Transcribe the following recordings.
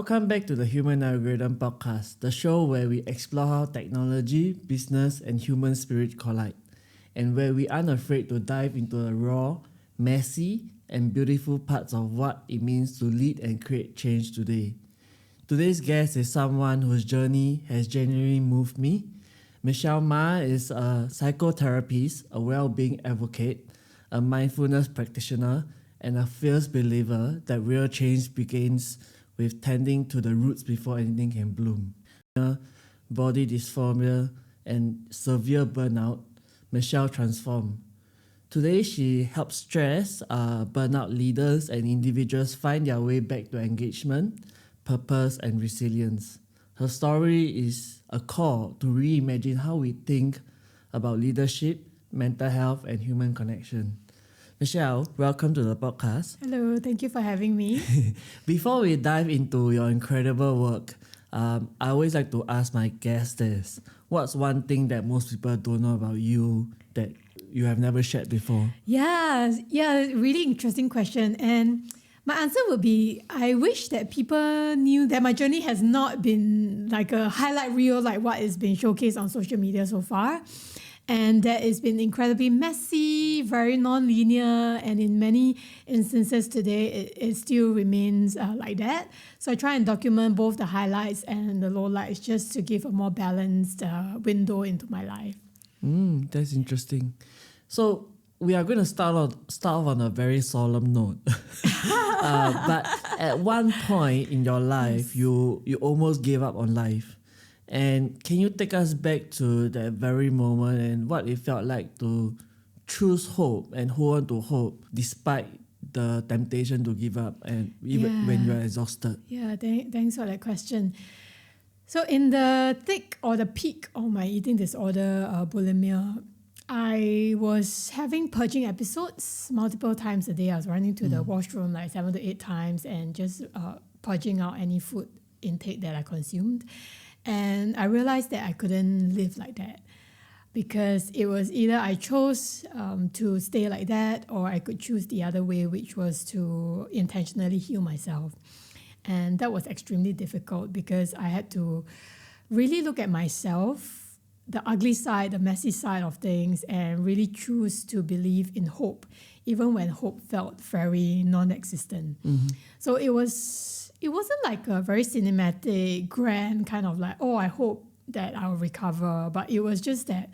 Welcome back to the Human Algorithm Podcast, the show where we explore how technology, business, and human spirit collide, and where we aren't afraid to dive into the raw, messy, and beautiful parts of what it means to lead and create change today. Today's guest is someone whose journey has genuinely moved me. Michelle Ma is a psychotherapist, a wellbeing advocate, a mindfulness practitioner, and a fierce believer that real change begins with tending to the roots before anything can bloom. Body dysmorphia and severe burnout, Michelle transformed. Today, she helps stress, burnout leaders and individuals find their way back to engagement, purpose, and resilience. Her story is a call to reimagine how we think about leadership, mental health, and human connection. Michelle, welcome to the podcast. Hello, thank you for having me. Before we dive into your incredible work, I always like to ask my guests this. What's one thing that most people don't know about you that you have never shared before? Yeah, really interesting question. And my answer would be, I wish that people knew that my journey has not been like a highlight reel like what is being showcased on social media so far. And that it's been incredibly messy, very non-linear, and in many instances today, it still remains like that. So I try and document both the highlights and the lowlights just to give a more balanced window into my life. That's interesting. So we are going to start off on a very solemn note. But at one point in your life, you almost gave up on life. And can you take us back to that very moment and what it felt like to choose hope and hold on to hope despite the temptation to give up and even when you're exhausted? Yeah, thanks for that question. So in the thick or the peak of my eating disorder, bulimia, I was having purging episodes multiple times a day. I was running to the washroom like 7 to 8 times and just purging out any food intake that I consumed. And I realized that I couldn't live like that because it was either I chose to stay like that or I could choose the other way, which was to intentionally heal myself. And that was extremely difficult because I had to really look at myself, the ugly side, the messy side of things, and really choose to believe in hope, even when hope felt very non-existent. So it wasn't like a very cinematic, grand kind of like, oh, I hope that I'll recover. But it was just that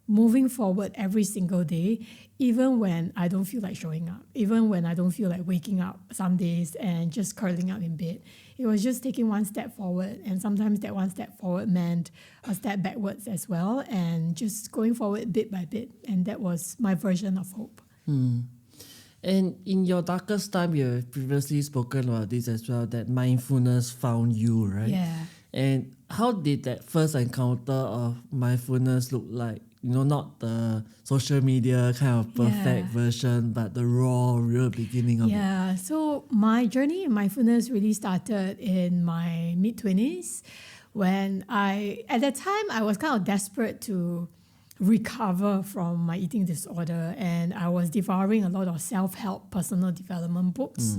moving forward every single day, even when I don't feel like showing up, even when I don't feel like waking up some days and just curling up in bed. It was just taking one step forward. And sometimes that one step forward meant a step backwards as well. And just going forward bit by bit. And that was my version of hope. And in your darkest time, you have previously spoken about this as well, that mindfulness found you, right? Yeah. And how did that first encounter of mindfulness look like? You know, not the social media kind of perfect version, but the raw, real beginning of it. Yeah, so my journey in mindfulness really started in my mid-20s when at that time, I was kind of desperate to recover from my eating disorder, and I was devouring a lot of self-help personal development books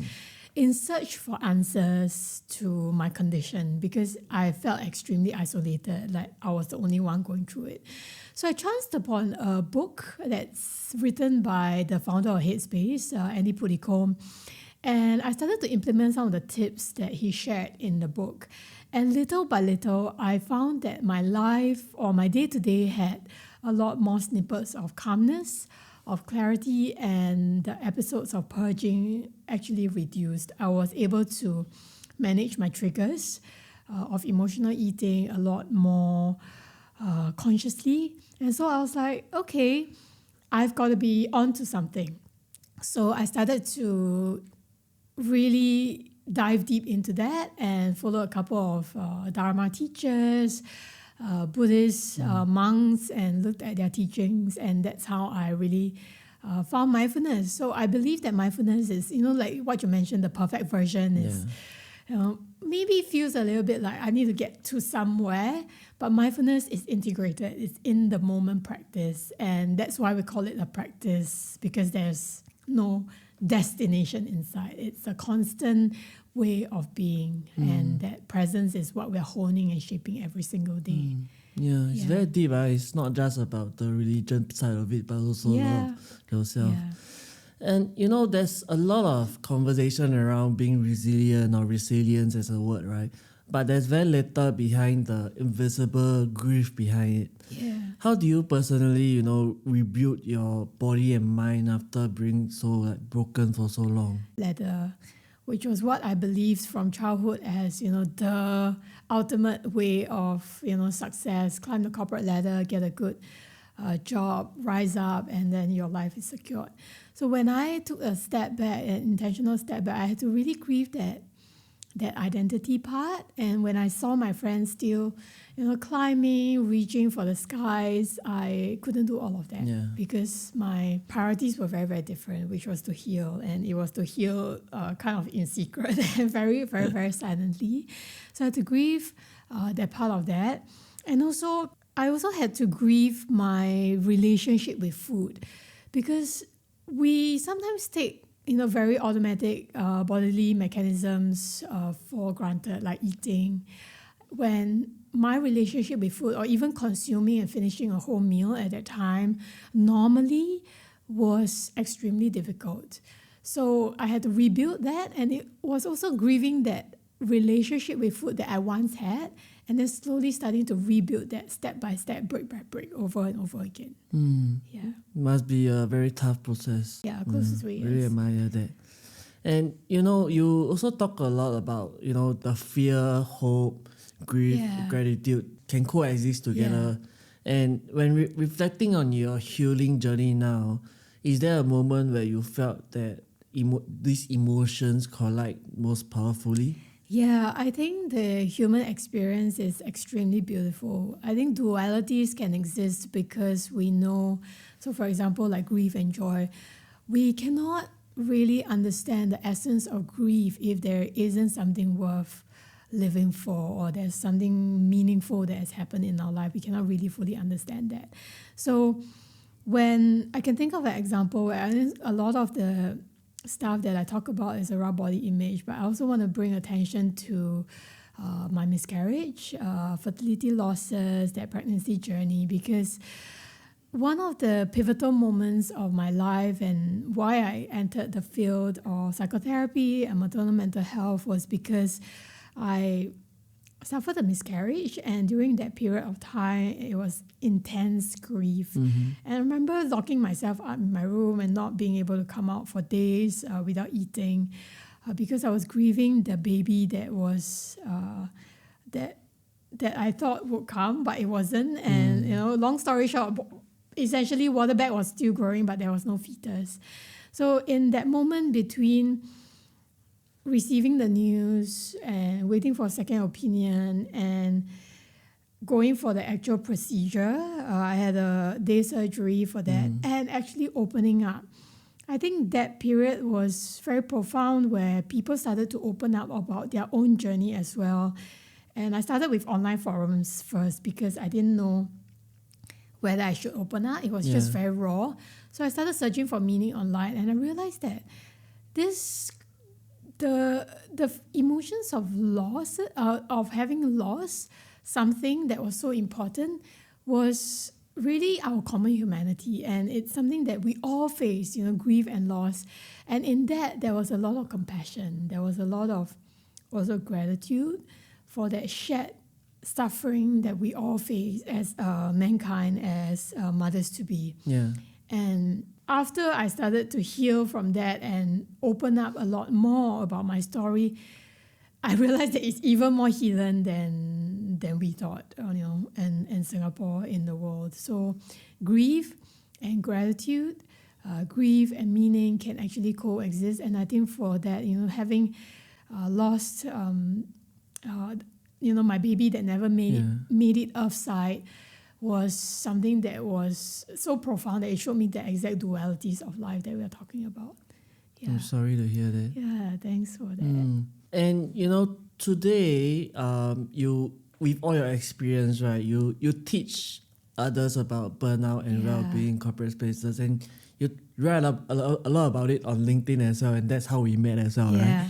in search for answers to my condition because I felt extremely isolated, like I was the only one going through it. So I chanced upon a book that's written by the founder of Headspace, Andy Puddicombe, and I started to implement some of the tips that he shared in the book. And little by little, I found that my life or my day-to-day had a lot more snippets of calmness, of clarity, and the episodes of purging actually reduced. I was able to manage my triggers of emotional eating a lot more consciously. And so I was like, okay, I've got to be onto something. So I started to really dive deep into that and follow a couple of Dharma teachers, Buddhist monks, and looked at their teachings, and that's how I really found mindfulness. So I believe that mindfulness is, like what you mentioned, the perfect version is, maybe feels a little bit like I need to get to somewhere, but mindfulness is integrated. It's in the moment practice, and that's why we call it a practice because there's no destination inside. It's a constant way of being, and that presence is what we're honing and shaping every single day. Yeah, it's Yeah. very deep. It's not just about the religion side of it, but also Yeah. yourself. Yeah. And there's a lot of conversation around being resilient or resilience as a word, right? But there's very little behind the invisible grief behind it. Yeah. How do you personally, rebuild your body and mind after being so broken for so long? Ladder, which was what I believed from childhood as, the ultimate way of, success. Climb the corporate ladder, get a good job, rise up, and then your life is secured. So when I took a step back, an intentional step back, I had to really grieve that identity part. And when I saw my friends still, climbing, reaching for the skies, I couldn't do all of that because my priorities were very, very different, which was to heal. And it was to heal kind of in secret and very, very, very silently. So I had to grieve that part of that. And also, I also had to grieve my relationship with food, because we sometimes take very automatic bodily mechanisms for granted, like eating, when my relationship with food, or even consuming and finishing a whole meal at that time, normally was extremely difficult. So I had to rebuild that, and it was also grieving that relationship with food that I once had, and then slowly starting to rebuild that step by step, brick by brick, over and over again. Yeah. It must be a very tough process. Yeah, close to 3 years. Really admire that. And you also talk a lot about the fear, hope, grief, gratitude can coexist together. And when reflecting on your healing journey now, is there a moment where you felt that these emotions collide most powerfully? Yeah, I think the human experience is extremely beautiful. I think dualities can exist because we know, so for example, like grief and joy, we cannot really understand the essence of grief if there isn't something worth living for, or there's something meaningful that has happened in our life. We cannot really fully understand that. So when I can think of an example where a lot of the stuff that I talk about is around body image, but I also want to bring attention to my miscarriage, fertility losses, that pregnancy journey, because one of the pivotal moments of my life and why I entered the field of psychotherapy and maternal mental health was because I suffered a miscarriage, and during that period of time, it was intense grief. And I remember locking myself up in my room and not being able to come out for days without eating, because I was grieving the baby that was that I thought would come, but it wasn't. And long story short, essentially water bag was still growing, but there was no fetus. So in that moment between receiving the news and waiting for a second opinion and going for the actual procedure, I had a day surgery for that, and actually opening up. I think that period was very profound, where people started to open up about their own journey as well. And I started with online forums first because I didn't know whether I should open up. It was just very raw. So I started searching for meaning online, and I realized that the emotions of loss, of having lost something that was so important, was really our common humanity. And it's something that we all face, grief and loss. And in that, there was a lot of compassion. There was a lot of also gratitude for that shared suffering that we all face as mankind, as mothers to be. Yeah. And after I started to heal from that and open up a lot more about my story, I realized that it's even more hidden than we thought, in Singapore, in the world. So grief and gratitude, grief and meaning can actually coexist. And I think for that, having lost, my baby that never made it earthside, was something that was so profound that it showed me the exact dualities of life that we are talking about. Yeah. I'm sorry to hear that. Yeah, thanks for that. And today, you, with all your experience, right, you teach others about burnout and well-being in corporate spaces, and you write a lot about it on LinkedIn as well, and that's how we met as well, right?